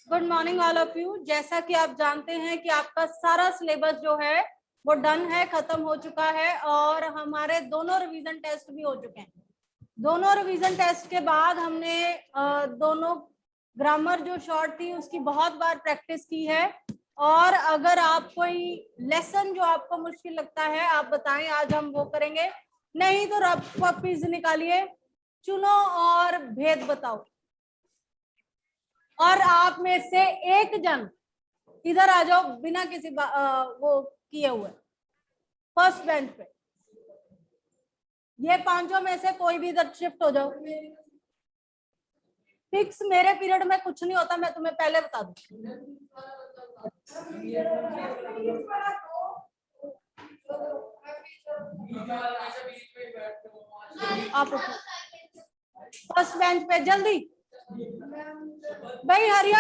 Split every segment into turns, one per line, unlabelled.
Good morning all of you. जैसा कि आप जानते हैं कि आपका सारा सिलेबस जो है वो डन है, खत्म हो चुका है और हमारे दोनों रिवीजन टेस्ट भी हो चुके हैं। दोनों रिवीजन टेस्ट के बाद हमने दोनों ग्रामर जो शॉर्ट थी उसकी बहुत बार प्रैक्टिस की है। और अगर आप कोई लेसन जो आपको मुश्किल लगता है आप बताएं, आज हम वो करेंगे। नहीं तो रफ कॉपीज निकालिए, चुनो और भेद बताओ। और आप में से एक जन इधर आ जाओ बिना किसी वो किए हुए फर्स्ट बेंच पे। ये पांचों में से कोई भी इधर शिफ्ट हो जाओ। फिक्स मेरे पीरियड में कुछ नहीं होता, मैं तुम्हें पहले बता दूं। आप फर्स्ट बेंच पे जल्दी भाई, हरिया।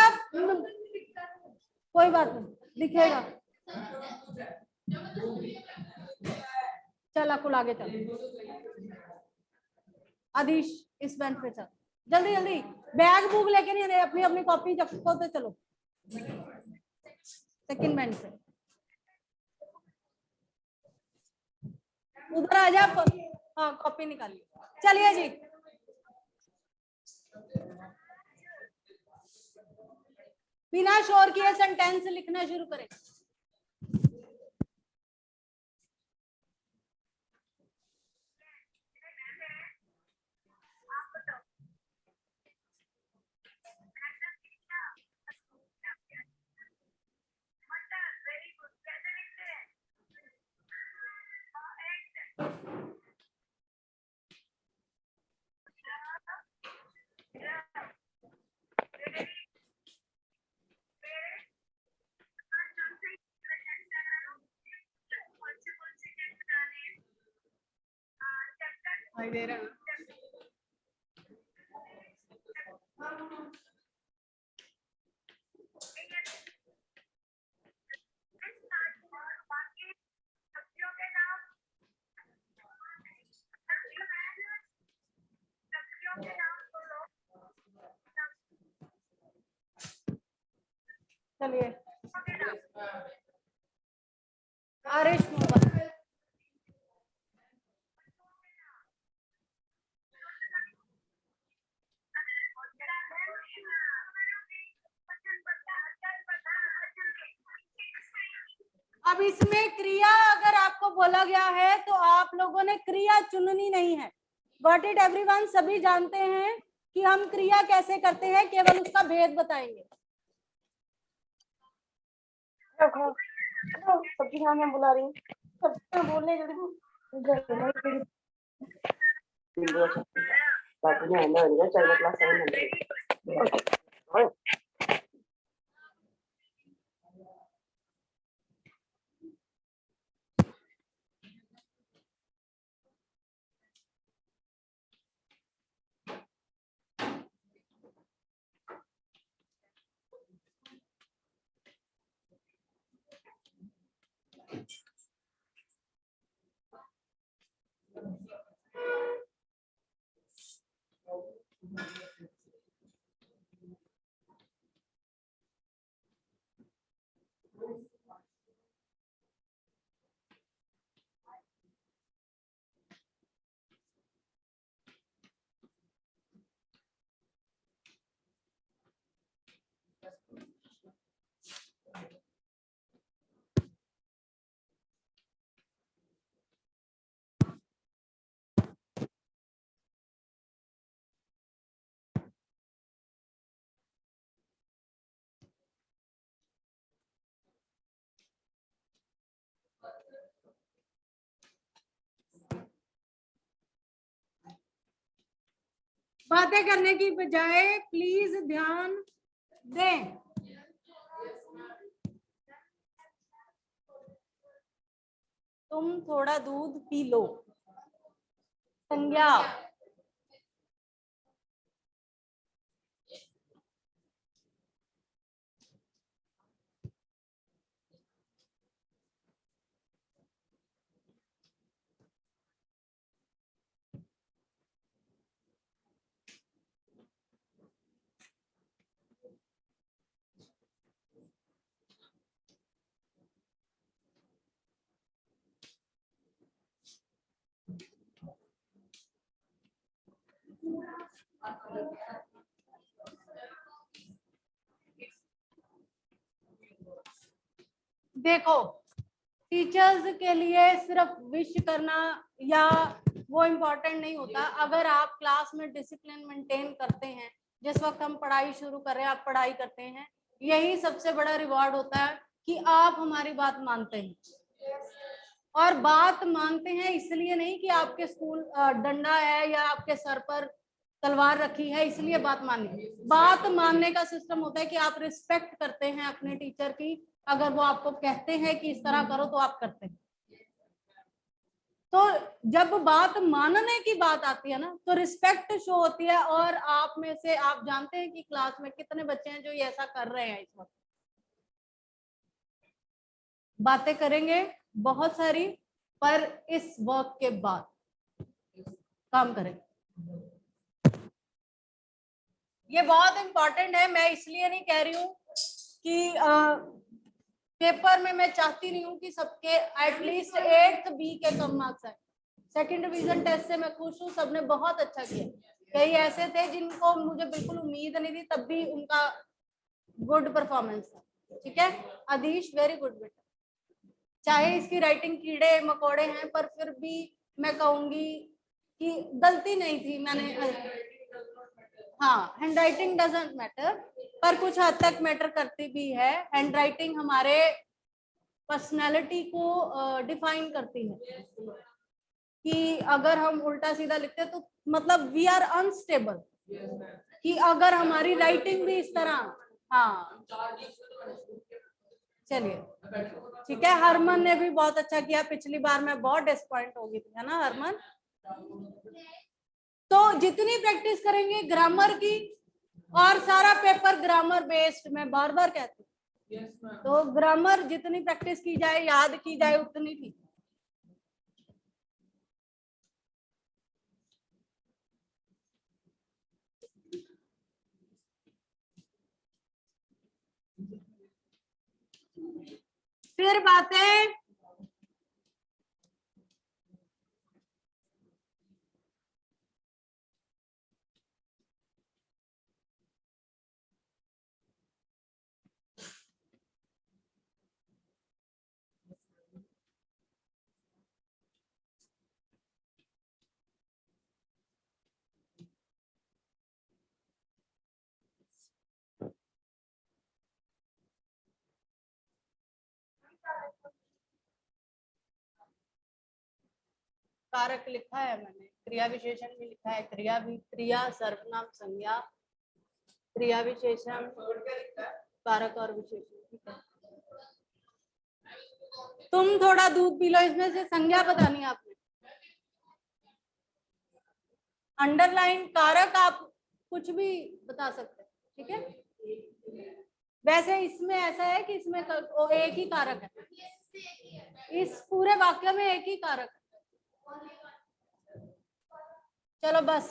कोई बात नहीं, दिखेगा। चल अकुल आगे चल। आदिश इस बेंच पे चल, जल्दी जल्दी। बैग बुक लेके नहीं रहे, अपनी अपनी कॉपी रखो तो चलो सेकंड बेंच पे। उधर आ जा। हाँ कॉपी निकालिए। चलिए जी, बिना शोर किए सेंटेंस लिखना शुरू करें। दे रहा चलिए आरिश मोहम्मद। अब इसमें क्रिया अगर आपको बोला गया है तो आप लोगों ने क्रिया चुननी नहीं है। Got it everyone? सभी जानते हैं कि हम क्रिया कैसे करते हैं, केवल उसका भेद बताएंगे। सब्जी खाने में बुला रही हूँ, बोलने जल्दी। बातें करने की बजाय प्लीज ध्यान दें। तुम थोड़ा दूध पी लो। संज्ञा, देखो, टीचर्स के लिए सिर्फ विश करना या वो इम्पोर्टेंट नहीं होता। अगर आप क्लास में डिसिप्लिन मेंटेन करते हैं, जिस वक्त हम पढ़ाई शुरू कर रहे हैं आप पढ़ाई करते हैं, यही सबसे बड़ा रिवॉर्ड होता है कि आप हमारी बात मानते हैं। और बात मानते हैं इसलिए नहीं कि आपके स्कूल डंडा है या आपके सर पर तलवार रखी है इसलिए बात माननी। बात मानने का सिस्टम होता है कि आप रिस्पेक्ट करते हैं अपने टीचर की। अगर वो आपको कहते हैं कि इस तरह करो तो आप करते हैं। तो जब बात मानने की बात आती है ना, तो रिस्पेक्ट शो होती है। और आप में से आप जानते हैं कि क्लास में कितने बच्चे हैं जो ये ऐसा कर रहे हैं। इस वक्त बातें करेंगे बहुत सारी, पर इस वर्क के बाद काम करेंगे। ये बहुत इंपॉर्टेंट है। मैं इसलिए नहीं कह रही हूँ कि पेपर में मैं चाहती नहीं हूँ कि सबके एटलीस्ट 8th बी के कम मार्क्स आए। सेकंड डिवीजन टेस्ट से मैं खुश हूँ, सबने बहुत अच्छा किया। कई ऐसे थे जिनको मुझे बिल्कुल उम्मीद नहीं थी, तब भी उनका गुड परफॉर्मेंस था। ठीक है आदिश, वेरी गुड बेटा। चाहे इसकी राइटिंग कीड़े मकोड़े हैं, पर फिर भी मैं कहूंगी कि गलती नहीं थी। मैंने हाँ, हैंड राइटिंग डजंट मैटर, पर कुछ हद तक मैटर करती भी है। हैंड राइटिंग हमारे पर्सनैलिटी को डिफाइन करती है कि अगर हम उल्टा सीधा लिखते तो मतलब वी आर अनस्टेबल, कि अगर हमारी राइटिंग भी इस तरह। हाँ चलिए ठीक है। हरमन ने भी बहुत अच्छा किया। पिछली बार मैं बहुत डिसअपॉइंट हो गई थी, है ना हरमन? तो जितनी प्रैक्टिस करेंगे ग्रामर की, और सारा पेपर ग्रामर बेस्ड, मैं बार बार कहती हूँ, तो ग्रामर जितनी प्रैक्टिस की जाए, याद की जाए, उतनी ठीक। फिर बातें कारक लिखा है मैंने, क्रिया विशेषण भी लिखा है। क्रिया भी, क्रिया सर्वनाम संज्ञा, क्रिया विशेषण, कारक और विशेषण। तुम थोड़ा दूध पी लो, इसमें से संज्ञा बतानी है आपने। अंडरलाइन कारक आप कुछ भी बता सकते हैं, ठीक है। वैसे इसमें ऐसा है कि इसमें एक ही कारक है, इस पूरे वाक्य में एक ही कारक है। चलो बस।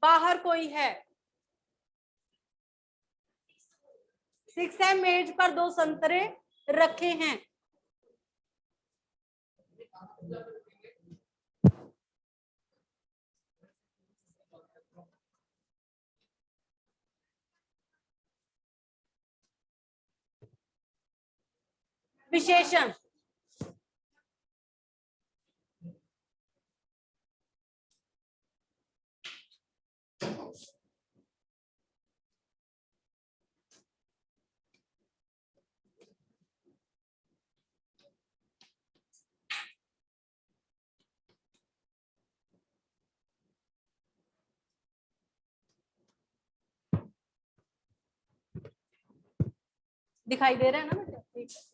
बाहर कोई है? 6 मेज पर 2 संतरे रखे हैं। विशेषण, दिखाई दे रहा है ना बेटा? ठीक है।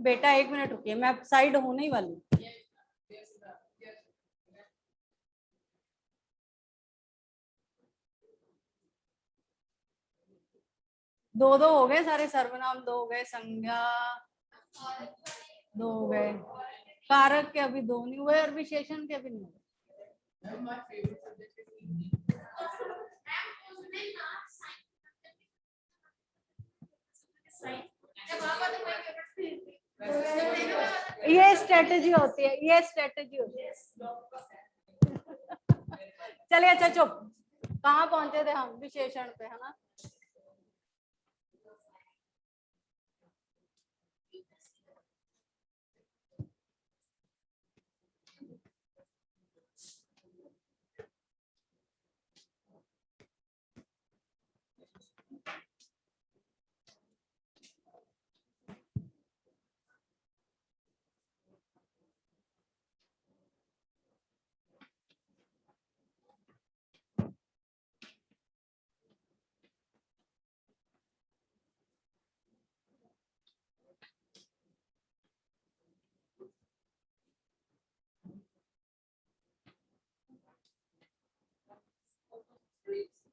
बेटा 1 मिनट रुकिए, मैं साइड होने ही वाली हूँ। दो दो हो गए सारे, सर्वनाम 2 हो गए, संज्ञा 2 हो गए, कारक के अभी 2 नहीं हुए और विशेषण के भी नहीं हुए। ये स्ट्रेटेजी होती है, ये स्ट्रेटेजी होती है। चलिए अच्छा चुप, कहाँ पहुंचे थे हम? विशेषण पे, है ना?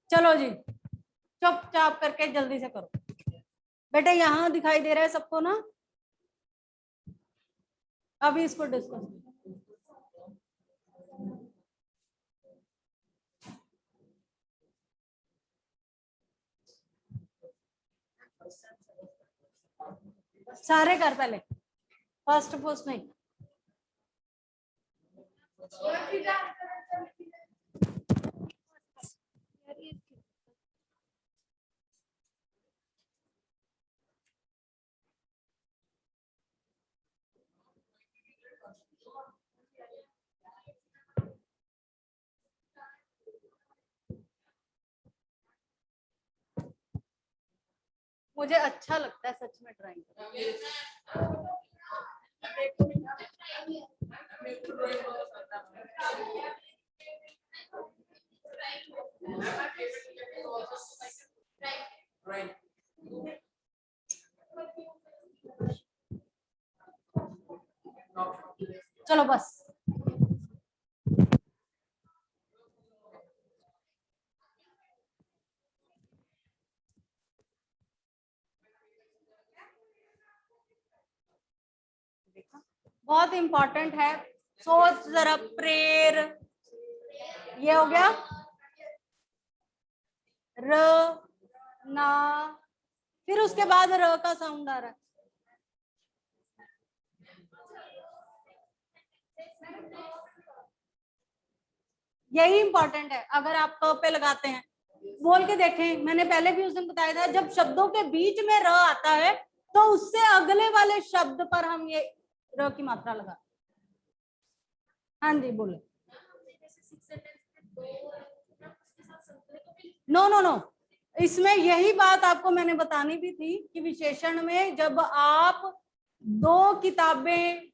चलो जी, चुपचाप करके जल्दी से करो। बेटा यहाँ दिखाई दे रहा है सबको ना? अभी इसको डिस्कस। सारे कर पहले, फर्स्ट फर्स्ट नहीं। मुझे अच्छा लगता है सच में ड्राइंग करना। चलो बस, बहुत इंपॉर्टेंट है। सोच जरा, प्रेर, ये हो गया। र, ना, फिर उसके बाद र का साउंड आ रहा है। यही इंपॉर्टेंट है। अगर आप क पे लगाते हैं, बोल के देखें, मैंने पहले भी उस दिन बताया था, जब शब्दों के बीच में र आता है तो उससे अगले वाले शब्द पर हम ये र की मात्रा लगा। हाँ जी बोले। नो नो नो, इसमें यही बात आपको मैंने बतानी भी थी कि विशेषण में जब आप 2 किताबें,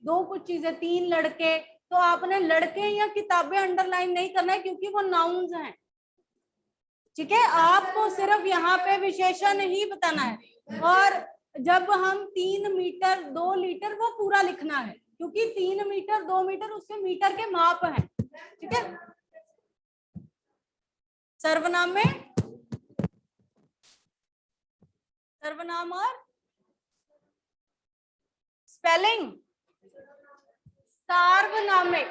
2 कुछ चीजें, 3 लड़के, तो आपने लड़के या किताबें अंडरलाइन नहीं करना है क्योंकि वो नाउन्स हैं। ठीक है, आपको सिर्फ यहाँ पे विशेषण ही बताना है। और जब हम 3 मीटर 2 लीटर वो पूरा लिखना है, क्योंकि 3 मीटर 2 मीटर उसके मीटर के माप हैं। ठीक है, सर्वनाम में सर्वनाम और स्पेलिंग, सार्वनामिक,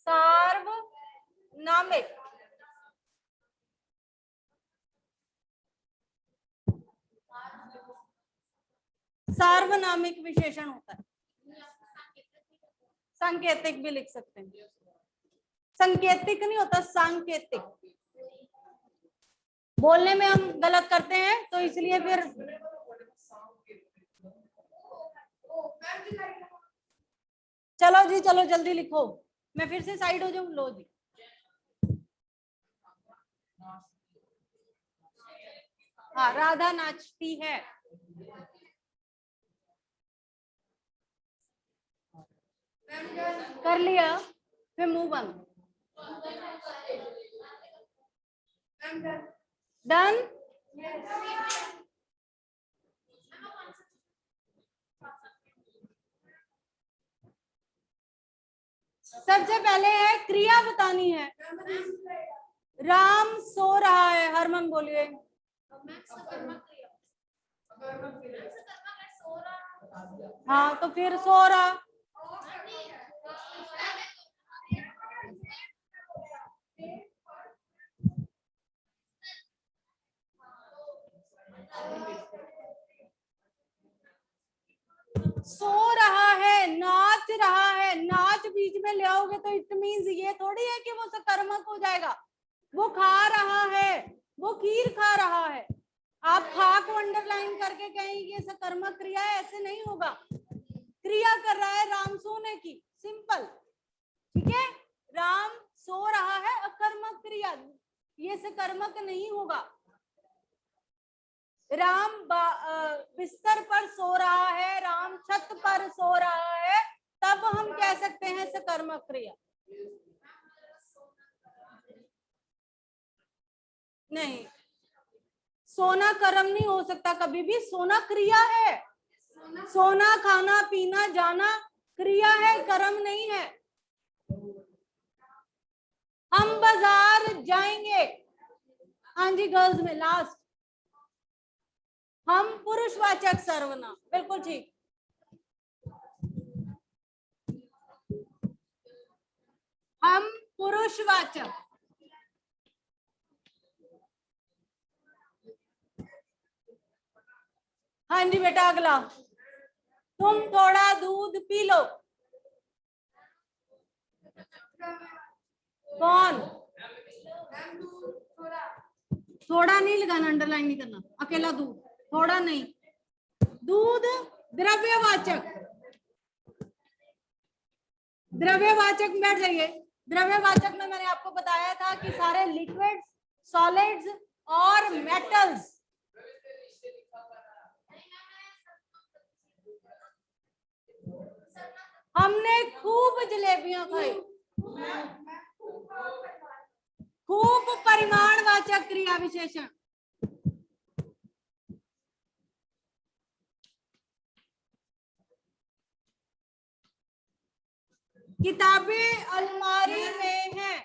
सार्वनामिक, सार्वनामिक विशेषण होता है। सांकेतिक भी लिख सकते हैं। संकेतिक नहीं होता, सांकेतिक। बोलने में हम गलत करते हैं तो इसलिए फिर चलो जी, चलो जल्दी लिखो, मैं फिर से साइड हो जाऊं। लो जी, हाँ, राधा नाचती है। कर लिया, फिर मुंह बंद। डन। सबसे पहले है क्रिया बतानी है। राम सो रहा है, हरमन बोलिए। हाँ तो फिर सो रहा। सो रहा है, नाच रहा है, नाच बीच में ले आओगे तो इट मीन्स ये थोड़ी है कि वो सकर्मक हो जाएगा। वो खा रहा है, वो खीर खा रहा है। आप खा को अंडरलाइन करके कहेंगे ये सकर्मक क्रिया है, ऐसे नहीं होगा। क्रिया कर रहा है राम सोने की, सिंपल। ठीक है, राम सो रहा है, अकर्मक क्रिया, ये सकर्मक नहीं होगा। राम बिस्तर पर सो रहा है, राम छत पर सो रहा है, तब हम कह सकते हैं सकर्मक क्रिया। नहीं, सोना कर्म नहीं हो सकता कभी भी, सोना क्रिया है। सोना, खाना, पीना, जाना क्रिया है, कर्म नहीं है। हम बाजार जाएंगे, हाँ जी गर्ल्स में लास्ट, हम पुरुषवाचक सर्वनाम, बिल्कुल ठीक। हम पुरुषवाचक। हाँ जी बेटा अगला, तुम थोड़ा दूध पी लो। कौन? थोड़ा नहीं लगाना, अंडरलाइन नहीं करना, अकेला दूध, थोड़ा नहीं। दूध द्रव्यवाचक, द्रव्यवाचक में बैठ जाइए। द्रव्यवाचक में मैंने आपको बताया था कि सारे लिक्विड्स, सॉलिड्स और मेटल्स। हमने खूब जलेबियां खाई, खूब परिमाणवाचक क्रिया विशेषण। किताबें अलमारी में हैं,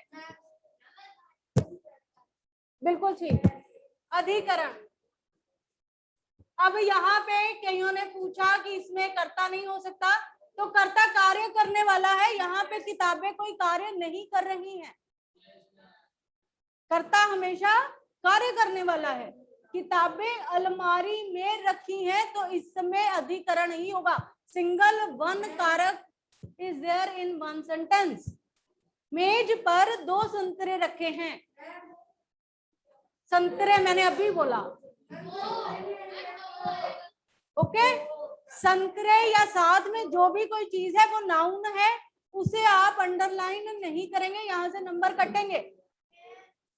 बिल्कुल ठीक। अधिकरण। अब यहाँ पे कईयों ने पूछा कि इसमें कर्ता नहीं हो सकता, तो कर्ता कार्य करने वाला है, यहाँ पे किताबें कोई कार्य नहीं कर रही हैं। कर्ता हमेशा कार्य करने वाला है। किताबें अलमारी में रखी हैं, तो इसमें अधिकरण ही होगा। सिंगल वन कारक is there in one sentence. मेज पर 2 संतरे रखे हैं, संतरे मैंने अभी बोला। ओके, संतरे या साथ में जो भी कोई चीज है वो नाउन है, उसे आप अंडरलाइन नहीं करेंगे, यहां से नंबर कटेंगे।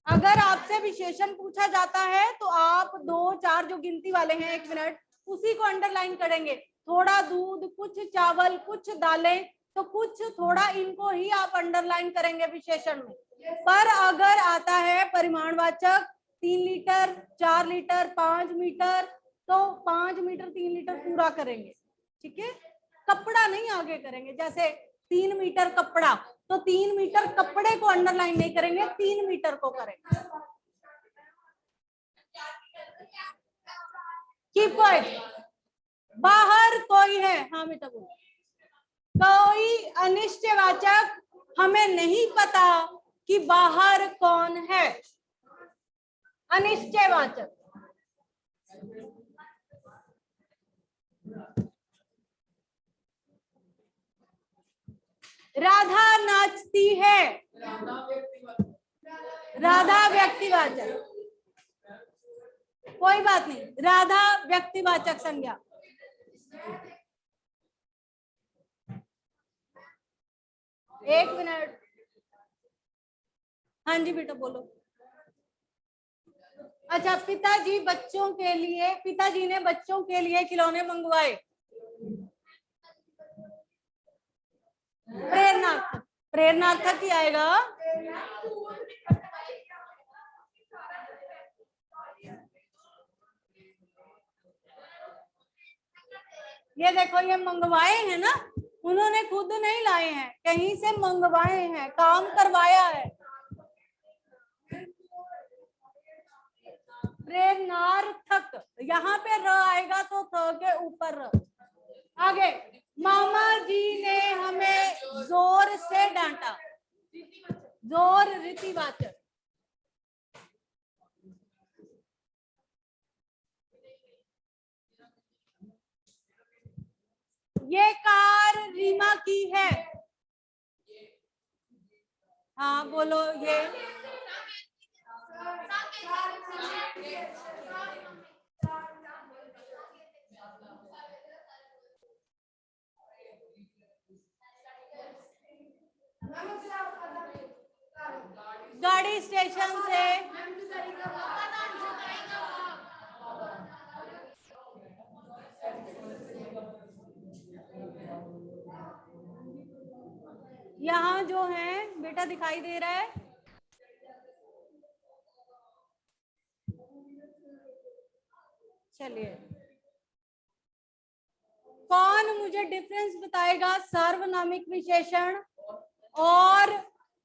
अगर आपसे विशेषण पूछा जाता है तो आप 2, 4 जो गिनती वाले हैं, 1 मिनट, उसी को अंडरलाइन करेंगे। थोड़ा दूध, कुछ चावल, कुछ दालें, तो कुछ थोड़ा इनको ही आप अंडरलाइन करेंगे विशेषण में। पर अगर आता है परिमाणवाचक 3 लीटर, 4 लीटर, 5 मीटर, तो 5 मीटर 3 लीटर पूरा करेंगे। ठीक है, कपड़ा नहीं आगे करेंगे। जैसे 3 मीटर कपड़ा, तो 3 मीटर कपड़े को अंडरलाइन नहीं करेंगे, 3 मीटर को करेंगे। की पॉइंट, बाहर कोई है, हाँ बेटा बोलो। कोई अनिश्चयवाचक, हमें नहीं पता कि बाहर कौन है, अनिश्चयवाचक। राधा नाचती है, राधा व्यक्तिवाचक, कोई बात नहीं, राधा व्यक्तिवाचक संज्ञा। एक मिनट, हाँ जी बेटा बोलो। अच्छा, पिताजी बच्चों के लिए, पिताजी ने बच्चों के लिए खिलौने मंगवाए। प्रेरणार्थक, प्रेरणार्थक ही आएगा। ये देखो, ये मंगवाए हैं ना, उन्होंने खुद नहीं लाए हैं, कहीं से मंगवाए हैं, काम करवाया है। प्रेरणार्थक, यहाँ पे र आएगा तो थ के ऊपर र। आगे, मामा जी ने हमें जोर से डांटा। जोर रीतिवाचक। ये कार रीमा की है। हाँ बोलो ये। गाड़ी स्टेशन से। यहाँ जो है बेटा दिखाई दे रहा है, चलिए कौन मुझे डिफरेंस बताएगा सार्वनामिक विशेषण और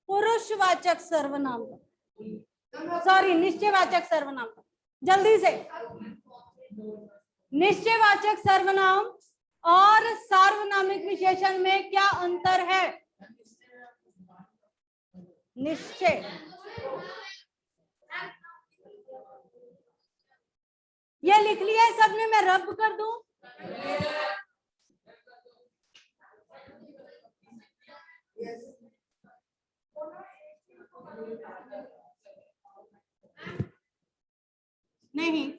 पुरुषवाचक सर्वनाम का, सॉरी निश्चयवाचक सर्वनाम का, जल्दी से। निश्चयवाचक सर्वनाम और सार्वनामिक विशेषण में क्या अंतर है? निश्चय, ये लिख लिया है सबने, मैं रब कर दूं? नहीं,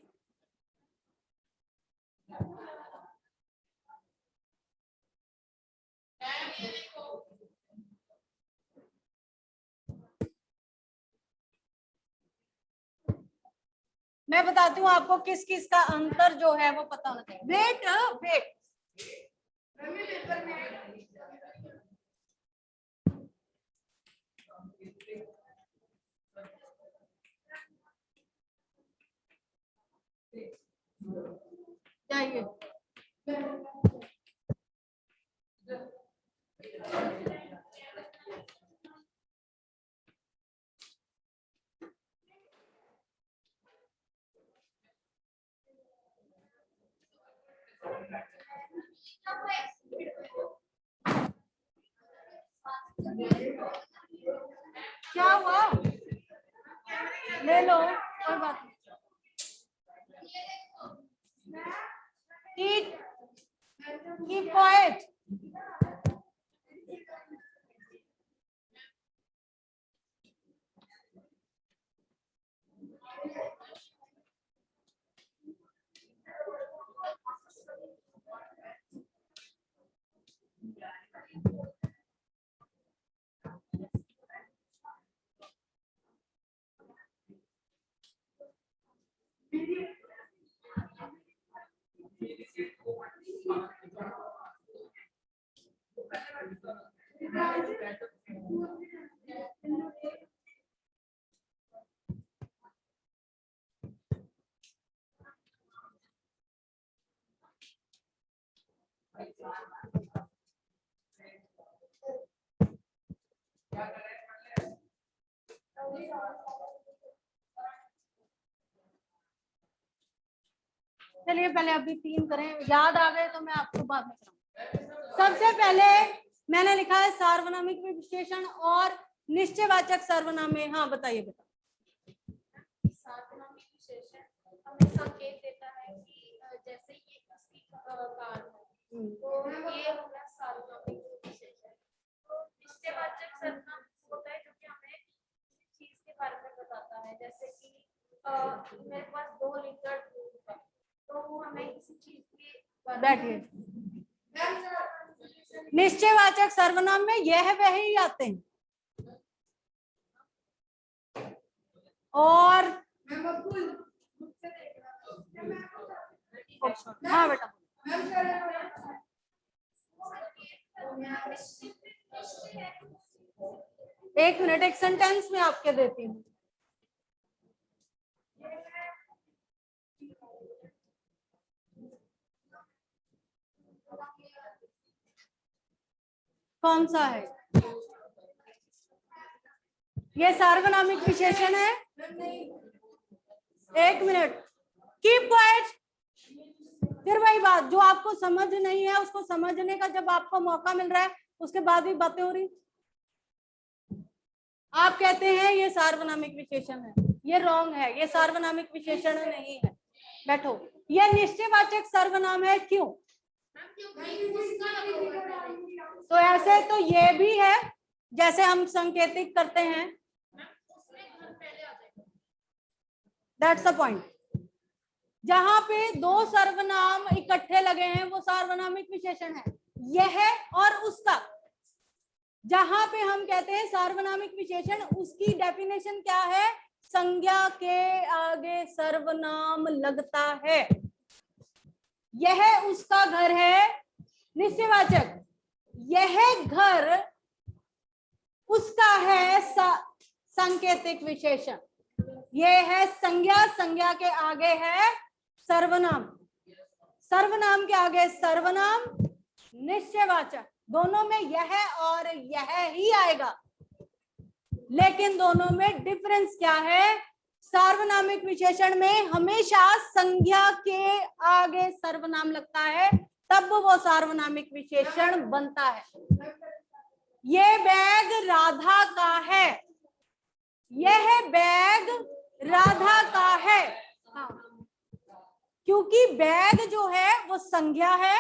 मैं बताती हूँ आपको किस किस का अंतर जो है वो पता होना चाहिए। वेट वेट, चाहिए क्या हुआ? ले लो, कोई बात नहीं। Keep quiet. चलिए पहले अभी 3 करें, याद आ गए तो मैं आपको बाद में कराऊंगा। सबसे पहले मैंने लिखा है सार्वनामिक विशेषण और निश्चयवाचक सर्वनाम में। हाँ बताइए बेटा।
सार्वनामिक विशेषण हमें संकेत देता है कि जैसे ये इसकी कार है तो ये होगा सार्वनामिक विशेषण। तो निश्चयवाचक सर्वनाम होता है जो कि हमें चीज के बारे में बताता है, जैसे कि मेरे पास 2 लीटर दूध है तो वो हमें किसी चीज की।
बैठिए। निश्चयवाचक सर्वनाम में यह वह ही आते हैं और हाँ बेटा 1 मिनट, एक सेंटेंस में आपके देती हूँ। कौन सा है? ये सार्वनामिक विशेषण है। एक मिनट, कीप क्वाइट। फिर वही बात, जो आपको समझ नहीं है उसको समझने का जब आपको मौका मिल रहा है उसके बाद भी बातें हो रही। आप कहते हैं ये सार्वनामिक विशेषण है, ये रॉन्ग है, ये सार्वनामिक विशेषण नहीं है। बैठो, ये निश्चयवाचक सर्वनाम है। क्यों? तो ऐसे तो ये भी है, जैसे हम संकेतिक करते हैं। That's the point. जहां पे दो सर्वनाम इकट्ठे लगे हैं वो सार्वनामिक विशेषण है, यह और उसका। जहां पे हम कहते हैं सार्वनामिक विशेषण, उसकी डेफिनेशन क्या है? संज्ञा के आगे सर्वनाम लगता है। यह उसका घर है, निश्चयवाचक। यह घर उसका है, सांकेतिक विशेषण। यह है संज्ञा, संज्ञा के आगे है सर्वनाम, सर्वनाम के आगे सर्वनाम, निश्चयवाचक। दोनों में यह और यह ही आएगा, लेकिन दोनों में डिफरेंस क्या है? सार्वनामिक विशेषण में हमेशा संज्ञा के आगे सर्वनाम लगता है, तब वो सार्वनामिक विशेषण बनता है। ये बैग राधा का है, यह बैग राधा का है। हाँ, क्योंकि बैग जो है वो संज्ञा है,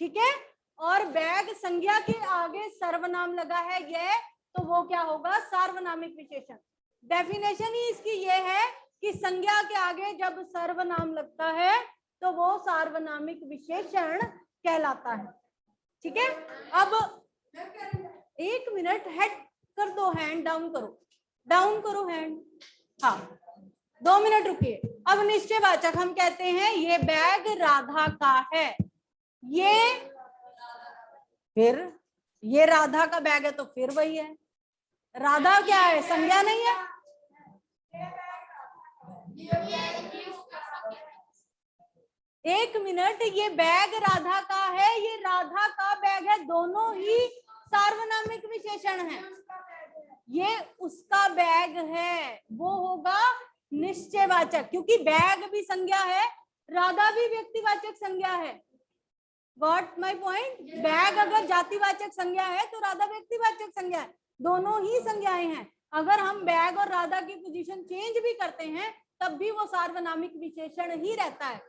ठीक है, और बैग संज्ञा के आगे सर्वनाम लगा है यह, तो वो क्या होगा? सार्वनामिक विशेषण। डेफिनेशन ही इसकी ये है कि संज्ञा के आगे जब सर्वनाम लगता है तो वो सार्वनामिक विशेषण कहलाता है। ठीक है, अब एक मिनट, हेड कर दो, हैंड डाउन करो, डाउन करो हैंड। हाँ, 2 मिनट रुकिए। अब निश्चयवाचक हम कहते हैं ये बैग राधा का है, फिर ये राधा का बैग है तो फिर वही है। राधा क्या है? संज्ञा नहीं है। एक मिनट, ये बैग राधा का है, ये राधा का बैग है, दोनों ही सार्वनामिक विशेषण है। ये उसका बैग है, वो होगा निश्चयवाचक, क्योंकि बैग भी संज्ञा है, राधा भी व्यक्तिवाचक संज्ञा है। Got my point? बैग अगर जातिवाचक संज्ञा है तो राधा व्यक्तिवाचक संज्ञा है, दोनों ही संज्ञाएं हैं। अगर हम बैग और राधा की पोजीशन चेंज भी करते हैं तब भी वो सार्वनामिक विशेषण ही रहता है।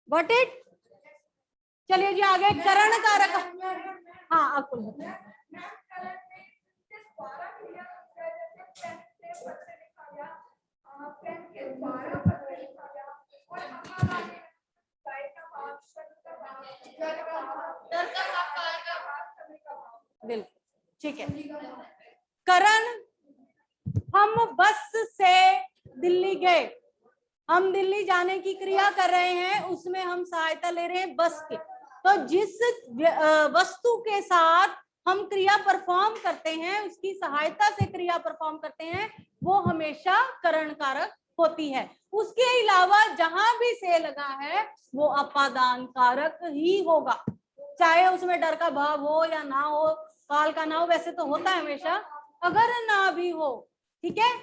Got it? चलिए जी आगे, करण कारक। हाँ, अकुल बिल्कुल ठीक है। करण, हम बस से दिल्ली गए, हम दिल्ली जाने की क्रिया कर रहे हैं, उसमें हम सहायता ले रहे हैं बस के। तो जिस वस्तु के साथ हम क्रिया परफॉर्म करते हैं, उसकी सहायता से क्रिया परफॉर्म करते हैं, वो हमेशा करण कारक होती है। उसके अलावा जहां भी से लगा है वो अपादान कारक ही होगा, चाहे उसमें डर का भाव हो या ना हो, काल का ना हो, वैसे तो होता है हमेशा। अगर ना भी हो, ठीक है,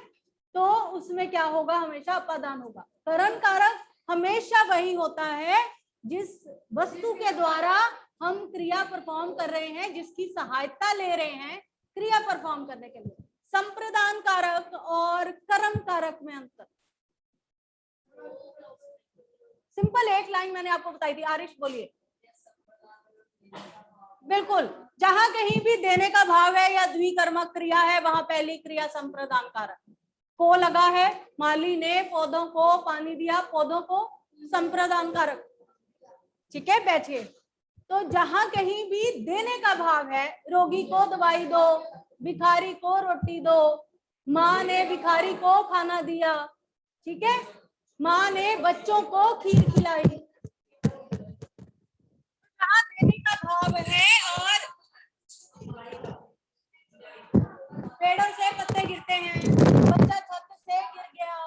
तो उसमें क्या होगा? हमेशा अपादान होगा। करण कारक हमेशा वही होता है जिस वस्तु के द्वारा हम क्रिया परफॉर्म कर रहे हैं, जिसकी सहायता ले रहे हैं क्रिया परफॉर्म करने के लिए। संप्रदान कारक और कर्म कारक में अंतर सिंपल एक लाइन मैंने आपको बताई थी। आरिश बोलिए। बिल्कुल, जहां कहीं भी देने का भाव है या द्विकर्मक क्रिया है वहां पहली क्रिया संप्रदान कारक। को लगा है, माली ने पौधों को पानी दिया, पौधों को, संप्रदान कारक। ठीक है, बैठिए। तो जहां कहीं भी देने का भाव है, रोगी को दवाई दो, भिखारी को रोटी दो, माँ ने भिखारी को खाना दिया, ठीक है, माँ ने बच्चों को खीर खिलाई। जहां देने का भाव है और पेड़ों से पत्ते गिरते हैं, बच्चा छत से गिर गया,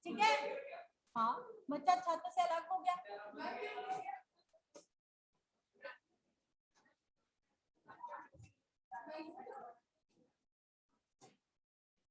ठीक है, हाँ, बच्चा छत से